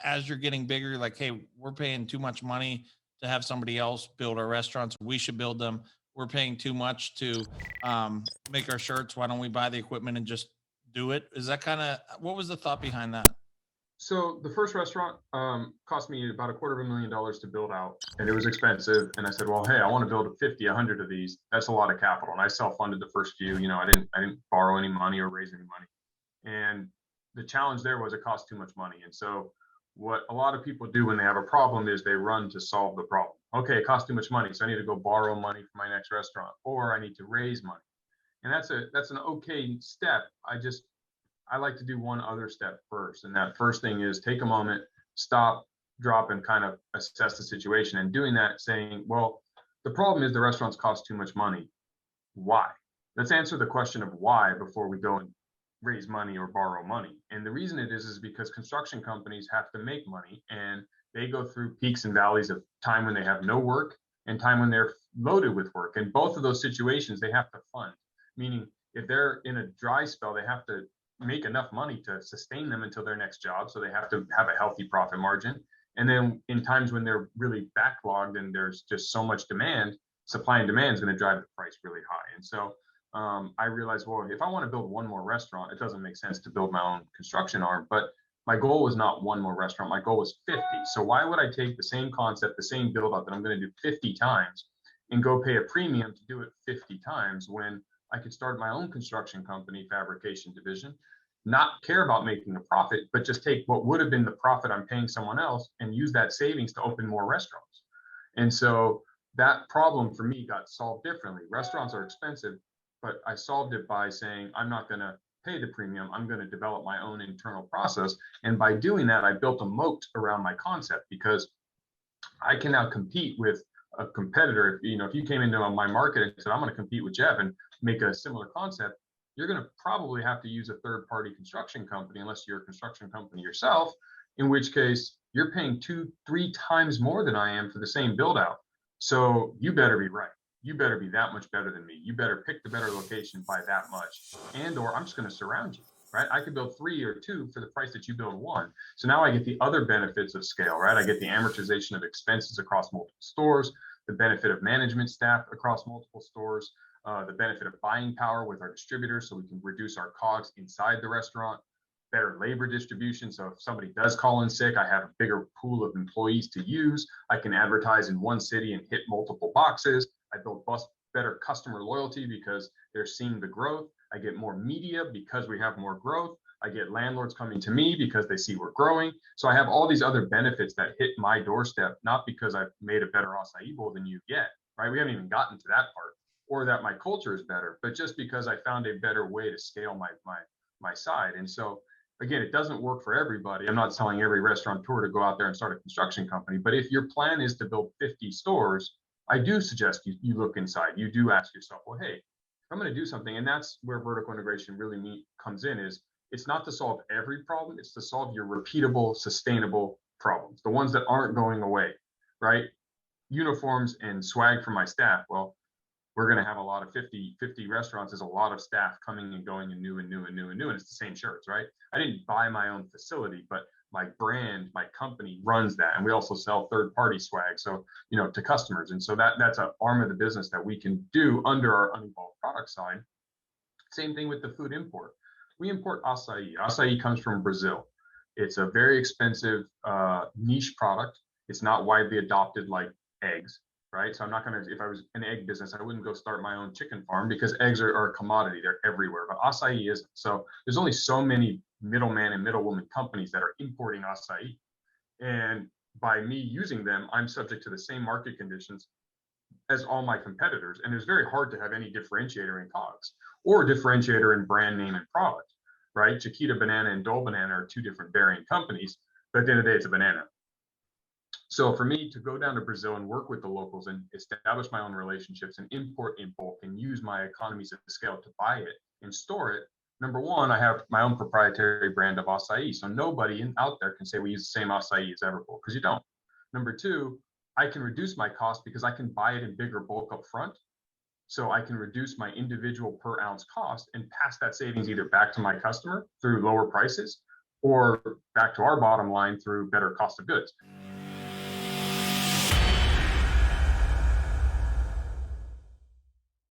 as you're getting bigger, you're like, hey, we're paying too much money to have somebody else build our restaurants. We should build them. We're paying too much to make our shirts. Why don't we buy the equipment and just do it? Is that kind of what was the thought behind that? So the first restaurant cost me about $250,000 to build out, and it was expensive. And I said, well, hey, I want to build 50, 100 of these. That's a lot of capital, and I self-funded the first few. I didn't borrow any money or raise any money. And the challenge there was it cost too much money. And so what a lot of people do when they have a problem is they run to solve the problem. Okay, it costs too much money, so I need to go borrow money for my next restaurant, or I need to raise money. And that's an okay step. I like to do one other step first. And that first thing is take a moment, stop, drop, and kind of assess the situation. And doing that, saying, well, the problem is the restaurants cost too much money. Why? Let's answer the question of why before we go and raise money or borrow money. And the reason it is because construction companies have to make money, and they go through peaks and valleys of time when they have no work and time when they're loaded with work. And both of those situations, they have to fund, meaning if they're in a dry spell, they have to make enough money to sustain them until their next job. So they have to have a healthy profit margin. And then in times when they're really backlogged and there's just so much demand, supply and demand is going to drive the price really high. And so I realized, well, if I want to build one more restaurant, it doesn't make sense to build my own construction arm. But my goal was not one more restaurant. My goal was 50. So why would I take the same concept, the same build out that I'm going to do 50 times and go pay a premium to do it 50 times when I could start my own construction company, fabrication division, not care about making a profit, but just take what would have been the profit I'm paying someone else and use that savings to open more restaurants. And so that problem for me got solved differently. Restaurants are expensive, but I solved it by saying, I'm not going to pay the premium. I'm going to develop my own internal process. And by doing that, I built a moat around my concept because I can now compete with a competitor. If you came into my market and said, I'm going to compete with Jeff and make a similar concept, you're going to probably have to use a third-party construction company unless you're a construction company yourself, in which case you're paying 2-3 times more than I am for the same build out. So you better be right. You better be that much better than me. You better pick the better location by that much, or I'm just going to surround you, right? I could build 3 or 2 for the price that you build 1. So now I get the other benefits of scale, right? I get the amortization of expenses across multiple stores, the benefit of management staff across multiple stores, the benefit of buying power with our distributors so we can reduce our costs inside the restaurant, better labor distribution. So if somebody does call in sick, I have a bigger pool of employees to use. I can advertise in one city and hit multiple boxes. I build better customer loyalty because they're seeing the growth. I get more media because we have more growth. I get landlords coming to me because they see we're growing. So I have all these other benefits that hit my doorstep, not because I've made a better acai bowl than you yet, right? We haven't even gotten to that part, or that my culture is better, but just because I found a better way to scale my side. And so again, it doesn't work for everybody. I'm not telling every restaurateur to go out there and start a construction company, but if your plan is to build 50 stores, I do suggest you look inside. You do ask yourself, well, hey, if I'm going to do something, and that's where vertical integration really comes in, is it's not to solve every problem, it's to solve your repeatable, sustainable problems, the ones that aren't going away, right? Uniforms and swag for my staff. Well, we're going to have a lot of 50 restaurants. There's a lot of staff coming and going and new and new and new and new. And it's the same shirts, right? I didn't buy my own facility, but my brand, my company runs that. And we also sell third-party swag, so, to customers. And so that's an arm of the business that we can do under our unevolved product side. Same thing with the food import. We import acai. Acai comes from Brazil. It's a very expensive niche product. It's not widely adopted like eggs. Right. So I'm not going to, if I was an egg business, I wouldn't go start my own chicken farm because eggs are a commodity. They're everywhere. But acai isn't. So there's only so many middleman and middlewoman companies that are importing acai. And by me using them, I'm subject to the same market conditions as all my competitors. And it's very hard to have any differentiator in COGS or differentiator in brand name and product. Right. Chiquita Banana and Dole Banana are 2 different varying companies. But at the end of the day, it's a banana. So for me to go down to Brazil and work with the locals and establish my own relationships and import in bulk and use my economies of scale to buy it and store it, number one, I have my own proprietary brand of acai. So nobody out there can say we use the same acai as Everbowl, because you don't. Number two, I can reduce my cost because I can buy it in bigger bulk up front. So I can reduce my individual per ounce cost and pass that savings either back to my customer through lower prices, or back to our bottom line through better cost of goods.